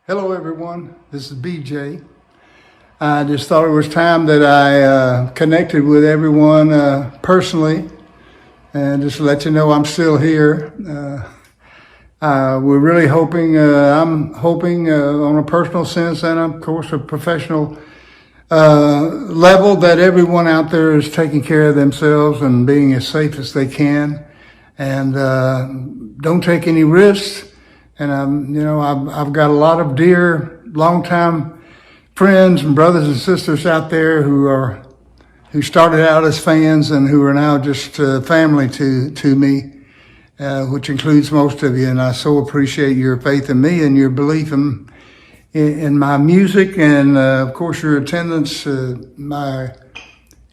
Hello everyone, this is BJ. I just thought it was time that I connected with everyone personally and just let you know I'm still here. We're really hoping, I'm hoping on a personal sense and of course a professional level that everyone out there is taking care of themselves and being as safe as they can and don't take any risks. And I've got a lot of dear, longtime friends and brothers and sisters out there who started out as fans and who are now just family to me, which includes most of you. And I so appreciate your faith in me and your belief in my music and of course your attendance my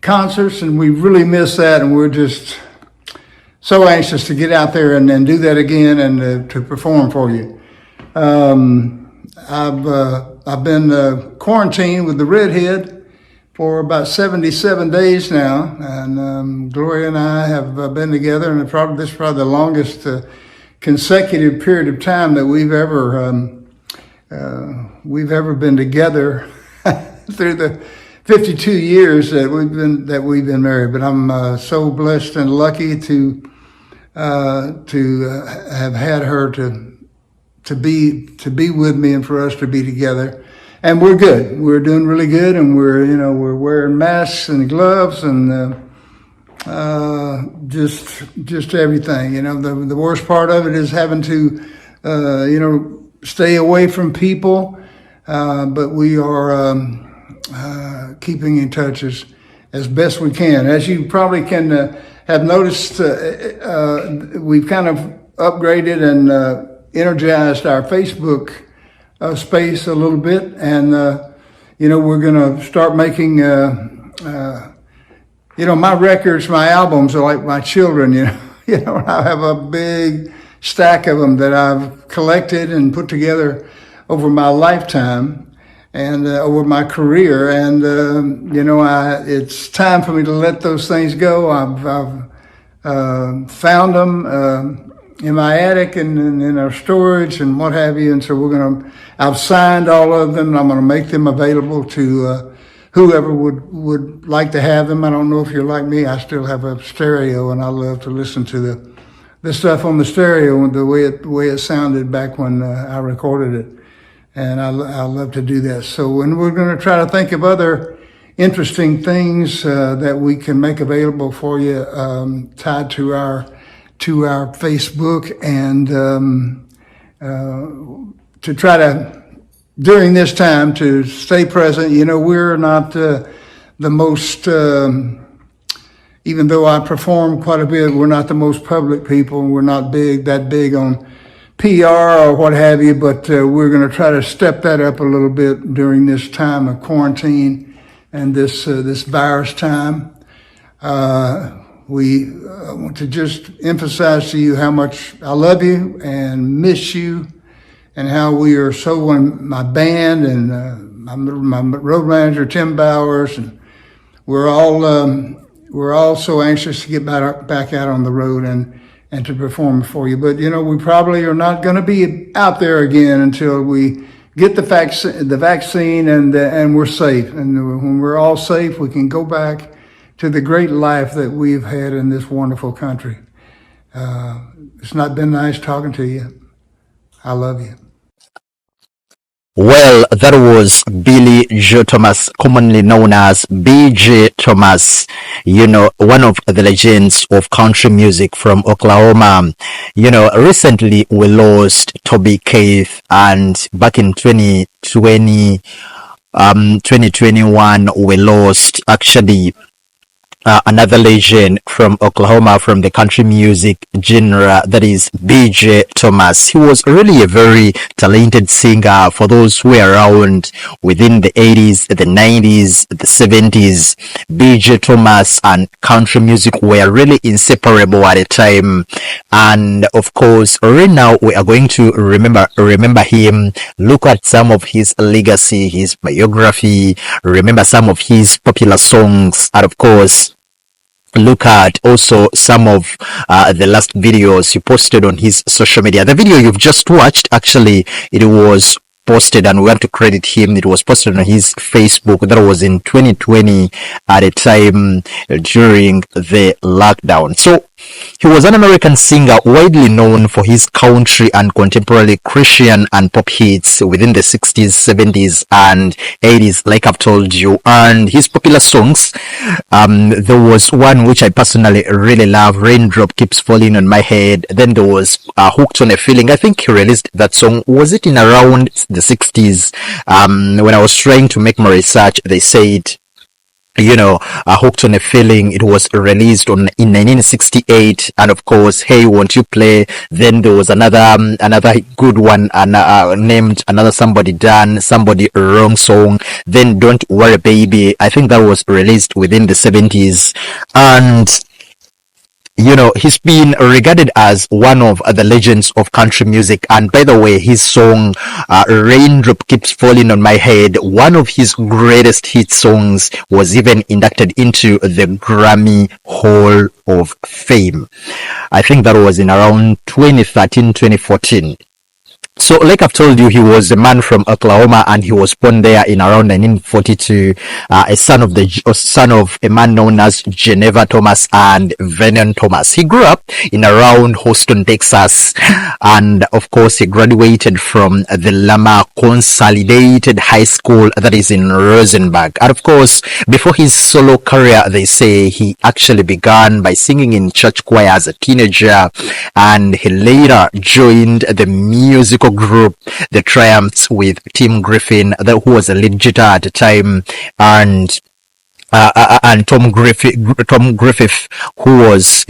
concerts. And we really miss that, and we're just so anxious to get out there and do that again and to perform for you. I've been quarantined with the redhead for about 77 days now, and Gloria and I have been together, and this is probably the longest consecutive period of time that we've ever been together through the 52 years that we've been married. But I'm so blessed and lucky to have had her to be with me and for us to be together. And we're good. We're doing really good, and we're wearing masks and gloves and just everything. The worst part of it is having to stay away from people, but we are keeping in touch as best we can. As you probably can have noticed, we've kind of upgraded and energized our Facebook space a little bit, and we're going to start making my records, my albums are like my children. I have a big stack of them that I've collected and put together over my lifetime and over my career, and it's time for me to let those things go. I've found them in my attic and in our storage and what have you, and so I've signed all of them, and I'm going to make them available to whoever would like to have them. I don't know if you're like me. I still have a stereo, and I love to listen to the stuff on the stereo the way it sounded back when I recorded it. And I love to do that. So, and we're going to try to think of other interesting things that we can make available for you, tied to our Facebook, and to try to, during this time, to stay present. We're not the most, even though I perform quite a bit, we're not the most public people. We're not that big on PR or what have you, but we're going to try to step that up a little bit during this time of quarantine and this virus time. We want to just emphasize to you how much I love you and miss you, and how we are so on my band and my road manager Tim Bowers, and we're all so anxious to get back out on the road and to perform for you. But we probably are not going to be out there again until we get the vaccine and we're safe. And when we're all safe, we can go back to the great life that we've had in this wonderful country. It's not been nice talking to you. I love you. Well, that was Billy Joe Thomas, commonly known as BJ Thomas, one of the legends of country music from Oklahoma. Recently we lost Toby Keith, and back in 2021, we lost actually another legend from Oklahoma, from the country music genre, that is BJ Thomas. He was really a very talented singer. For those who were around within the 80s, the 90s, the 70s, BJ Thomas and country music were really inseparable at a time. And of course, right now we are going to remember him, look at some of his legacy, his biography, remember some of his popular songs, and of course, look at also some of the last videos he posted on his social media. The video you've just watched, actually, it was posted, and we want to credit him. It was posted on his Facebook. That was in 2020 at a time during the lockdown. So he was an American singer widely known for his country and contemporary Christian and pop hits within the 60s, 70s, and 80s, like I've told you. And his popular songs, there was one which I personally really love, Raindrop Keeps Falling on My Head. Then there was Hooked on a Feeling. I think he released that song, was it in around the 60s? When I was trying to make my research, they said, Hooked on a Feeling, it was released in 1968, and of course, Hey Won't You Play. Then there was another good one, named Another Somebody Done, Somebody Wrong Song. Then Don't Worry Baby, I think that was released within the 70s. And he's been regarded as one of the legends of country music. And by the way, his song, Raindrop Keeps Falling on My Head, one of his greatest hit songs, was even inducted into the Grammy Hall of Fame. I think that was in around 2013, 2014. So, like I've told you, he was a man from Oklahoma, and he was born there in around 1942. A son of a man known as Geneva Thomas and Vernon Thomas. He grew up in around Houston, Texas, and of course, he graduated from the Lama Consolidated High School, that is in Rosenberg. And of course, before his solo career, they say he actually began by singing in church choir as a teenager, and he later joined the musical group The Triumphs with Tim Griffin, who was a lead guitar at the time, and Tom Griffith, who was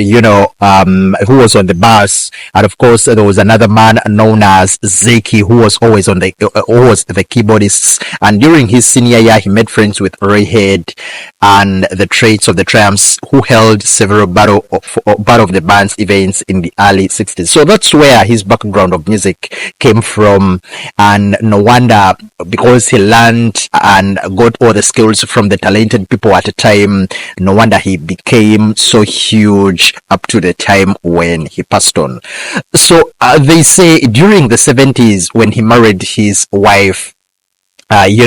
on the bass, and of course there was another man known as Zeki, who was always on the keyboardists. And during his senior year, he made friends with Ray Head and the Traits of the Triumphs, who held several Battle of the Bands events in the early 60s. So that's where his background of music came from, and no wonder, because he learned and got all the skills from the talented people at the time, no wonder he became so huge up to the time when he passed on. So they say during the 70s, when he married his wife, he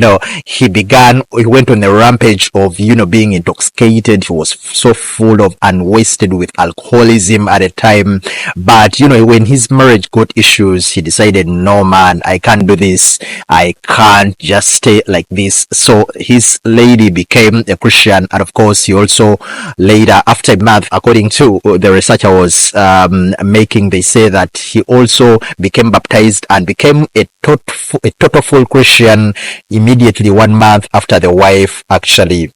went on a rampage of, being intoxicated. He was so full of and wasted with alcoholism at a time. But, when his marriage got issues, he decided, no, man, I can't do this. I can't just stay like this. So his lady became a Christian. And of course, he also later, after a month, according to the research I was making, they say that he also became baptized and became a total full Christian immediately 1 month after the wife actually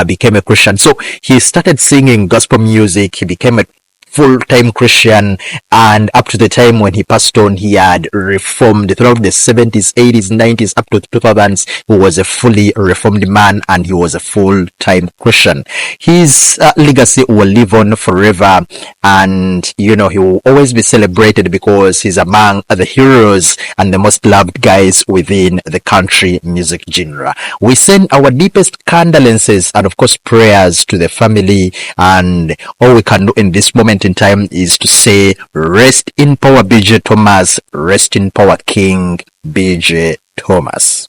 became a Christian. So he started singing gospel music. He became a full-time Christian, and up to the time when he passed on, he had reformed throughout the 70s, 80s, 90s, up to the 2000s. He was a fully reformed man, and he was a full-time Christian. His legacy will live on forever, and he will always be celebrated because he's among the heroes and the most loved guys within the country music genre. We send our deepest condolences and of course prayers to the family, and all we can do in this moment in time is to say, rest in power, BJ Thomas, rest in power, King BJ Thomas.